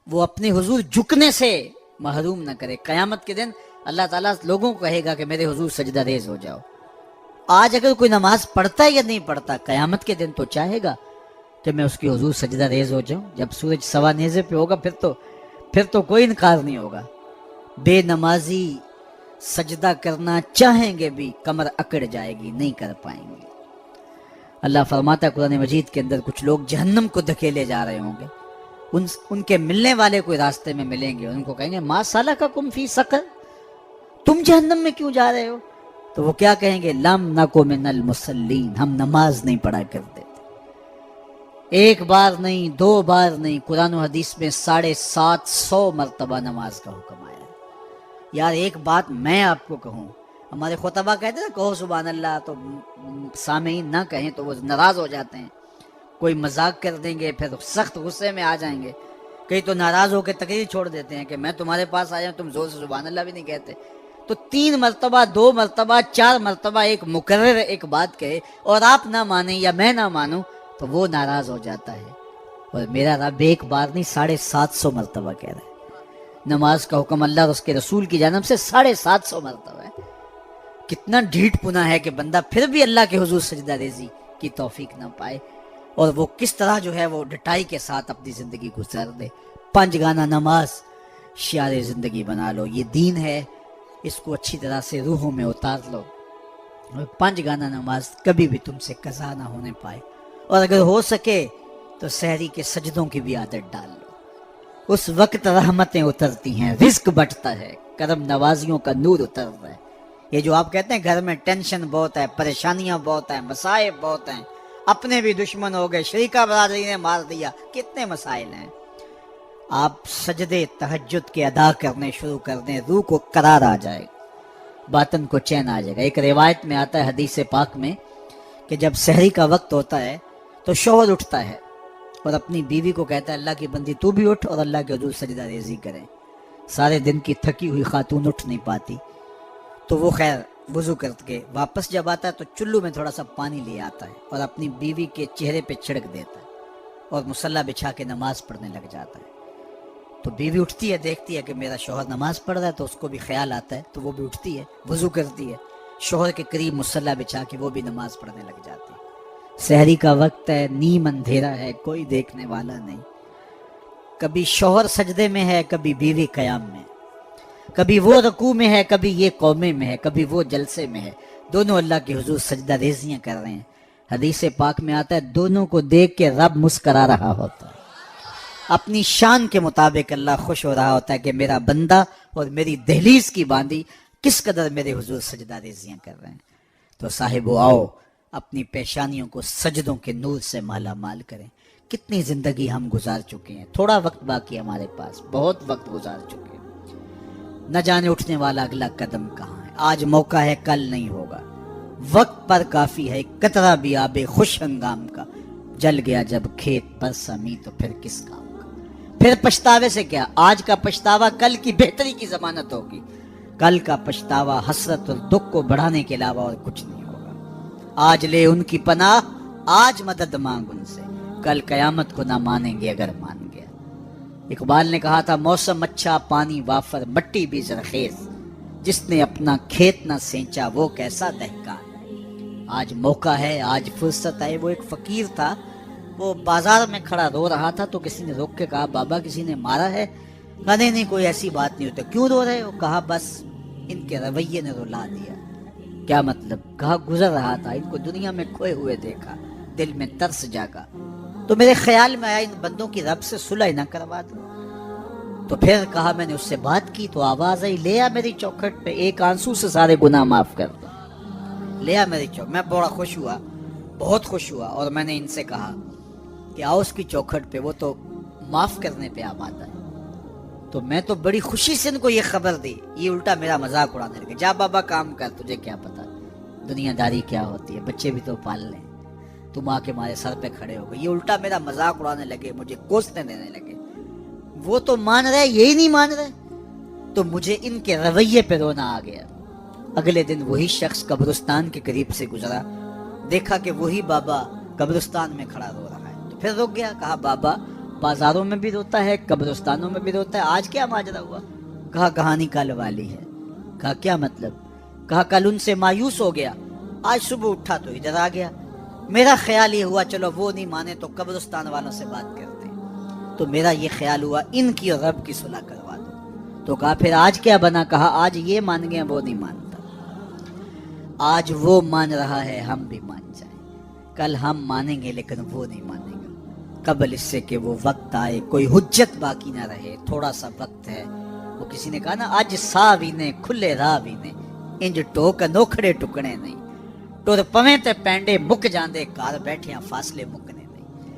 وہ اپنے حضور جھکنے سے محروم نہ کرے. قیامت کے دن اللہ تعالیٰ لوگوں کو کہے گا کہ میرے حضور سجدہ ریز ہو جاؤ. آج اگر کوئی نماز پڑھتا ہے یا نہیں پڑھتا، قیامت کے دن تو چاہے گا کہ میں اس کی حضور سجدہ ریز ہو جاؤں. جب سورج سوا نیزے پہ ہوگا پھر تو کوئی انکار نہیں ہوگا. بے نمازی سجدہ کرنا چاہیں گے بھی کمر اکڑ جائے گی، نہیں کر پائیں گے. اللہ فرماتا ہے قرآن مجید کے اندر کچھ لوگ جہنم کو دھکیلے جا رہے ہوں گے. ان کے ملنے والے کوئی راستے میں ملیں گے، ان کو کہیں گے ما سلککم فی سقر، تم جہنم میں کیوں جا رہے ہو؟ تو وہ کیا کہیں گے؟ لم نکو من المصلین، ہم نماز نہیں پڑھا کرتے تھے. ایک بار نہیں، دو بار نہیں، قرآن و حدیث میں 750 مرتبہ نماز کا حکم آیا ہے. یار ایک بات میں آپ کو کہوں، ہمارے خطبہ کہتے ہیں کہو سبحان اللہ، تو سامعین نہ کہیں تو وہ ناراض ہو جاتے ہیں. کوئی مذاق کر دیں گے پھر سخت غصے میں آ جائیں گے. کئی تو ناراض ہو کے تقریر چھوڑ دیتے ہیں کہ میں تمہارے پاس آیا ہوں، تم زور سے سبحان اللہ بھی نہیں کہتے. تو 3 مرتبہ، 2 مرتبہ، 4 مرتبہ ایک مکرر ایک بات کہے اور آپ نہ مانیں یا میں نہ مانوں تو وہ ناراض ہو جاتا ہے. اور میرا رب ایک بار نہیں 750 مرتبہ کہہ رہا ہے. نماز کا حکم اللہ اور اس کے رسول کی جانب سے 750 مرتبہ ہے. کتنا ڈھیٹ پنا ہے کہ بندہ پھر بھی اللہ کے حضور سجدہ ریزی کی توفیق نہ پائے، اور وہ کس طرح جو ہے وہ ڈٹائی کے ساتھ اپنی زندگی گزار دے. 5 گانا نماز شعار زندگی بنا لو. یہ دین ہے، اس کو اچھی طرح سے روحوں میں اتار لو. 5 گانا نماز کبھی بھی تم سے قضا نہ ہونے پائے. اور اگر ہو سکے تو سحری کے سجدوں کی بھی عادت ڈال لو. اس وقت رحمتیں اترتی ہیں، رزق بٹتا ہے، کرم نوازیوں کا نور اتر رہا ہے. یہ جو آپ کہتے ہیں گھر میں ٹینشن بہت ہے، پریشانیاں بہت ہیں، مسائل بہت ہیں، اپنے بھی دشمن ہو گئے، شریکہ برادری نے مار دیا، کتنے مسائل ہیں. آپ سجدے تہجد کے ادا کرنے شروع کر دیں، روح کو قرار آ جائے گا، باطن کو چین آ جائے گا. ایک روایت میں آتا ہے حدیث پاک میں کہ جب سحری کا وقت ہوتا ہے تو شوہر اٹھتا ہے اور اپنی بیوی کو کہتا ہے اللہ کی بندی تو بھی اٹھ اور اللہ کے حضور سجدہ ریزی کریں. سارے دن کی تھکی ہوئی خاتون اٹھ نہیں پاتی تو وہ خیر وضو کر کے واپس جب آتا ہے تو چلو میں تھوڑا سا پانی لے آتا ہے اور اپنی بیوی کے چہرے پہ چھڑک دیتا ہے اور مصلی بچھا کے نماز پڑھنے لگ جاتا ہے. تو بیوی اٹھتی ہے، دیکھتی ہے کہ میرا شوہر نماز پڑھ رہا ہے تو اس کو بھی خیال آتا ہے، تو وہ بھی اٹھتی ہے، وضو کرتی ہے، شوہر کے قریب مصلی بچھا کے وہ بھی نماز پڑھنے لگ جاتی ہے. سحری کا وقت ہے، نیم اندھیرا ہے، کوئی دیکھنے والا نہیں. کبھی شوہر سجدے میں ہے، کبھی بیوی قیام میں، کبھی وہ رکوع میں ہے، کبھی یہ قومے میں ہے، کبھی وہ جلسے میں ہے. دونوں اللہ کے حضور سجدہ ریزیاں کر رہے ہیں. حدیث پاک میں آتا ہے دونوں کو دیکھ کے رب مسکرا رہا ہوتا ہے. اپنی شان کے مطابق اللہ خوش ہو رہا ہوتا ہے کہ میرا بندہ اور میری دہلیز کی باندی کس قدر میرے حضور سجدہ ریزیاں کر رہے ہیں. تو صاحبو آؤ اپنی پیشانیوں کو سجدوں کے نور سے مالا مال کریں. کتنی زندگی ہم گزار چکے ہیں، تھوڑا وقت باقی ہمارے پاس، بہت وقت گزار چکے ہیں. نہ جانے اٹھنے والا اگلا قدم کہاں ہے. آج موقع ہے، کل نہیں ہوگا. وقت پر کافی ہے قطرہ بھی آب خوش ہنگام کا. جل گیا جب کھیت پر سمی تو پھر کس کام کا. پھر پچھتاوے سے کیا، آج کا پچھتاوا کل کی بہتری کی ضمانت ہوگی. کل کا پچھتاوا حسرت اور دکھ کو بڑھانے کے علاوہ اور کچھ نہیں ہوگا. آج لے ان کی پناہ، آج مدد مانگ ان سے، کل قیامت کو نہ مانیں گے اگر مان گیا. اقبال نے کہا تھا موسم اچھا پانی وافر مٹی بھی زرخیز، جس نے اپنا کھیت نہ سینچا وہ کیسا دہقان. آج موقع ہے، آج فرصت ہے. وہ ایک فقیر تھا، وہ بازار میں کھڑا رو رہا تھا تو کسی نے روک کے کہا بابا کسی نے مارا ہے؟ کہا نہیں کوئی ایسی بات نہیں ہوتی. کیوں رو رہے ہو؟ کہا بس ان کے رویے نے رلا دیا. کیا مطلب؟ کہا گزر رہا تھا، ان کو دنیا میں کھوئے ہوئے دیکھا، دل میں ترس جاگا تو میرے خیال میں آیا ان بندوں کی رب سے صلح نہ کروا دوں. تو پھر کہا میں نے اس سے بات کی تو آواز آئی لے آ میری چوکھٹ پہ، ایک آنسو سے سارے گناہ معاف کر دو. لے آ میری چوکھٹ. میں بڑا خوش ہوا، بہت خوش ہوا، اور میں نے ان سے کہا کہ آؤ اس کی چوکھٹ پہ، وہ تو معاف کرنے پہ آمادہ ہے. تو میں تو بڑی خوشی سے ان کو یہ خبر دی. یہ الٹا میرا مذاق اڑانے لگے، جا بابا کام کر، تجھے کیا پتا دنیا داری کیا ہوتی ہے، بچے بھی تو پال لیں، تم آ کے ہمارے سر پہ کھڑے ہو گئے. یہ الٹا میرا مذاق اڑانے لگے، مجھے کوسنے دینے لگے. وہ تو مان رہے، یہی نہیں مان رہے. تو مجھے ان کے رویے پہ رونا آ گیا. اگلے دن وہی شخص قبرستان کے قریب سے گزرا، دیکھا کہ وہی بابا قبرستان میں کھڑا رو رہا ہے. تو پھر رک گیا، کہا بابا بازاروں میں بھی روتا ہے، قبرستانوں میں بھی روتا ہے. آج کیا ماجرا ہوا؟ کہا کہانی کل والی ہے. کہا کیا مطلب؟ کہا کل ان سے مایوس ہو گیا، آج صبح اٹھا تو ادھر آ گیا. میرا خیال یہ ہوا چلو وہ نہیں مانے تو قبرستان والوں سے بات کرتے ہیں. تو میرا یہ خیال ہوا ان کی اور رب کی صلح کروا دو. تو کہا پھر آج کیا بنا؟ کہا آج یہ مان گئے وہ نہیں مانتا. آج وہ مان رہا ہے ہم بھی مان جائیں. کل ہم مانیں گے لیکن وہ نہیں مانے گا. قبل اس سے کہ وہ وقت آئے کوئی حجت باقی نہ رہے. تھوڑا سا وقت ہے. وہ کسی نے کہا نا اج سا بھی نے کھلے راہ بھی نے انج ٹوک نوکھڑے ٹکنے نہیں. ٹر پویں تے پینڈے مک جاندے کار بیٹھیاں فاصلے مکنے نہیں.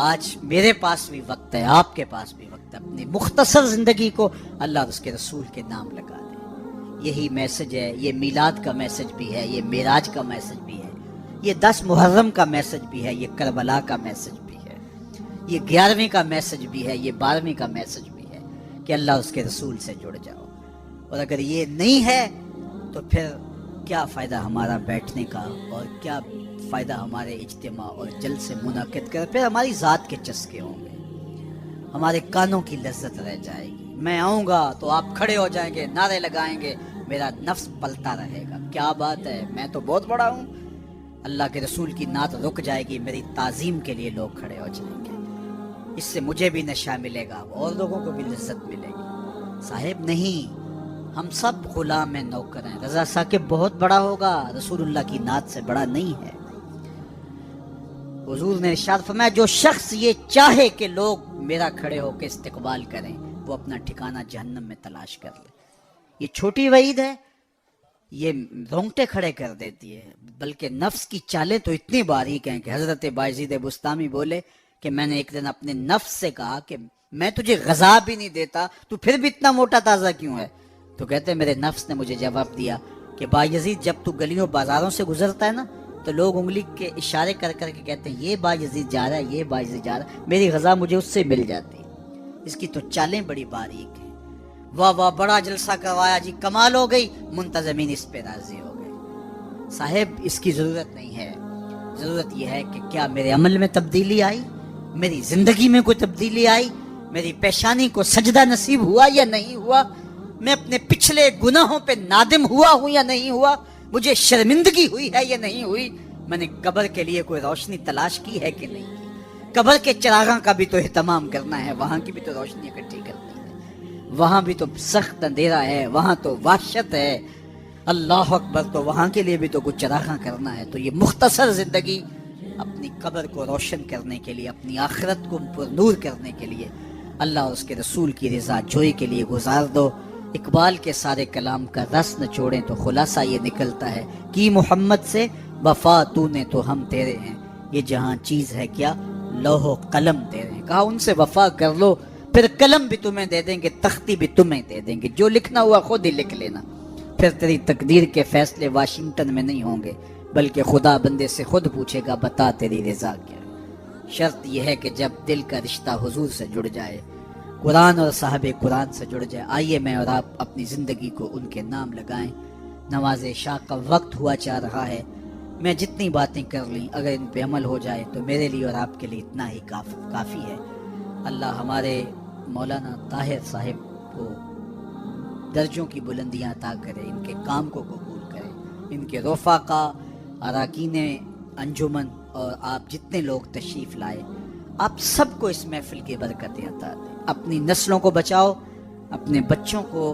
آج میرے پاس بھی وقت ہے، آپ کے پاس بھی وقت ہے. اپنی مختصر زندگی کو اللہ اور اس کے رسول کے نام لگا دیں. یہی میسج ہے. یہ میلاد کا میسج بھی ہے، یہ معراج کا میسج بھی ہے، یہ 10 محرم کا میسج بھی ہے، یہ کربلا کا میسج بھی ہے، یہ 11ویں کا میسج بھی ہے، یہ 12ویں کا میسج بھی ہے کہ اللہ اس کے رسول سے جڑ جاؤ. اور اگر یہ نہیں ہے تو پھر کیا فائدہ ہمارا بیٹھنے کا، اور کیا فائدہ ہمارے اجتماع اور جلسے منعقد کر. پھر ہماری ذات کے چسکے ہوں گے، ہمارے کانوں کی لذت رہ جائے گی. میں آؤں گا تو آپ کھڑے ہو جائیں گے، نعرے لگائیں گے، میرا نفس پلتا رہے گا کیا بات ہے میں تو بہت بڑا ہوں. اللہ کے رسول کی نعت رک جائے گی، میری تعظیم کے لیے لوگ کھڑے ہو جائیں گے. اس سے مجھے بھی نشہ ملے گا اور لوگوں کو بھی لذت ملے گی. صاحب نہیں، ہم سب غلام نوکر ہیں. رضا ثاقب بہت بڑا ہوگا، رسول اللہ کی نعت سے بڑا نہیں ہے. حضور نے ارشاد فرمایا جو شخص یہ چاہے کہ لوگ میرا کھڑے ہو کے استقبال کریں وہ اپنا ٹھکانہ جہنم میں تلاش کر لے. یہ چھوٹی وعید ہے، یہ رونگٹے کھڑے کر دیتی ہے. بلکہ نفس کی چالیں تو اتنی باریک ہیں کہ حضرت بایزید بستامی بولے کہ میں نے ایک دن اپنے نفس سے کہا کہ میں تجھے غذا بھی نہیں دیتا تو پھر بھی اتنا موٹا تازہ کیوں ہے؟ تو کہتے میرے نفس نے مجھے جواب دیا کہ بایزید جب تو گلیوں بازاروں سے گزرتا ہے نا تو لوگ انگلی کے اشارے کر کر کے کہتے ہیں یہ بایزید جا رہا ہے، یہ بایزید جا رہا ہے. میری غذا مجھے اس سے مل جاتی. اس کی تو چالیں بڑی باریک ہیں. واہ واہ بڑا جلسہ کروایا جی، کمال ہو گئی، منتظمین اس پہ راضی ہو گئے. صاحب اس کی ضرورت نہیں ہے. ضرورت یہ ہے کہ کیا میرے عمل میں تبدیلی آئی، میری زندگی میں کوئی تبدیلی آئی، میری پیشانی کو سجدہ نصیب ہوا یا نہیں ہوا، میں اپنے پچھلے گناہوں پہ نادم ہوا ہوں یا نہیں ہوا، مجھے شرمندگی ہوئی ہے یا نہیں ہوئی، میں نے قبر کے لیے کوئی روشنی تلاش کی ہے کہ نہیں کی. قبر کے چراغاں کا بھی تو اہتمام کرنا ہے، وہاں کی بھی تو روشنی اکٹھی کرنی ہے. وہاں بھی تو سخت اندھیرا ہے، وہاں تو وحشت ہے. اللہ اکبر. تو وہاں کے لیے بھی تو کچھ چراغاں کرنا ہے. تو یہ مختصر زندگی اپنی قبر کو روشن کرنے کے لیے، اپنی آخرت کو پر نور کرنے کے لیے، اللہ اور اس کے رسول کی رضا جوئی کے لیے گزار دو. اقبال کے سارے کلام کا رس نہ چھوڑیں تو خلاصہ یہ نکلتا ہے کہ محمد سے وفا تو نے تو ہم تیرے ہیں، یہ جہاں چیز ہے کیا لوح و قلم تیرے ہیں. کہا ان سے وفا کر لو پھر قلم بھی تمہیں دے دیں گے، تختی بھی تمہیں دے دیں گے، جو لکھنا ہوا خود ہی لکھ لینا. پھر تیری تقدیر کے فیصلے واشنگٹن میں نہیں ہوں گے بلکہ خدا بندے سے خود پوچھے گا بتا تیری رضا کیا. شرط یہ ہے کہ جب دل کا رشتہ حضور سے جڑ جائے، قرآن اور صاحب قرآن سے جڑ جائے. آئیے میں اور آپ اپنی زندگی کو ان کے نام لگائیں. نماز عشاء کا وقت ہوا چاہ رہا ہے. میں جتنی باتیں کر لیں اگر ان پہ عمل ہو جائے تو میرے لیے اور آپ کے لیے اتنا ہی کافی ہے. اللہ ہمارے مولانا طاہر صاحب کو درجوں کی بلندیاں عطا کرے، ان کے کام کو قبول کرے، ان کے رفقا، اراکین انجمن اور آپ جتنے لوگ تشریف لائے آپ سب کو اس محفل کی برکتیں عطا دیں. اپنی نسلوں کو بچاؤ، اپنے بچوں کو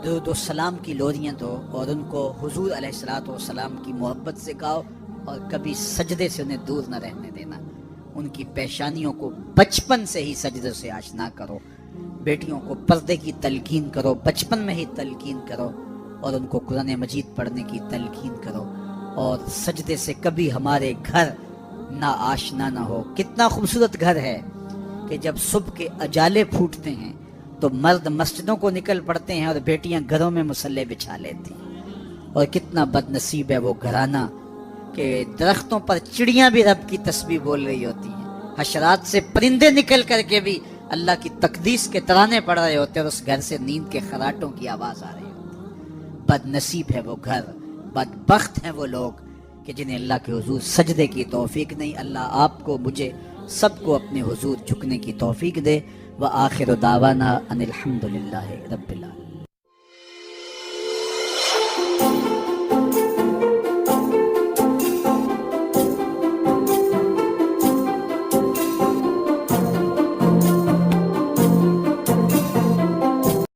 درود و سلام کی لوریاں دو اور ان کو حضور علیہ الصلوۃ والسلام کی محبت سکھاؤ اور کبھی سجدے سے انہیں دور نہ رہنے دینا. ان کی پیشانیوں کو بچپن سے ہی سجدے سے آشنا کرو. بیٹیوں کو پردے کی تلقین کرو، بچپن میں ہی تلقین کرو اور ان کو قرآن مجید پڑھنے کی تلقین کرو. اور سجدے سے کبھی ہمارے گھر نہ آشنا نہ ہو. کتنا خوبصورت گھر ہے کہ جب صبح کے اجالے پھوٹتے ہیں تو مرد مسجدوں کو نکل پڑتے ہیں اور بیٹیاں گھروں میں مصلے بچھا لیتی ہیں. اور کتنا بد نصیب ہے وہ گھرانہ کہ درختوں پر چڑیاں بھی رب کی تسبیح بول رہی ہوتی ہیں، حشرات سے پرندے نکل کر کے بھی اللہ کی تقدیس کے ترانے پڑھ رہے ہوتے ہیں اور اس گھر سے نیند کے خراٹوں کی آواز آ رہی ہوتی. بد نصیب ہے وہ گھر، بدبخت ہیں وہ لوگ کہ جنہیں اللہ کے حضور سجدے کی توفیق نہیں. اللہ آپ کو، مجھے سب کو اپنے حضور جھکنے کی توفیق دے. وآخر دعوانا ان الحمدللہ رب العالمین.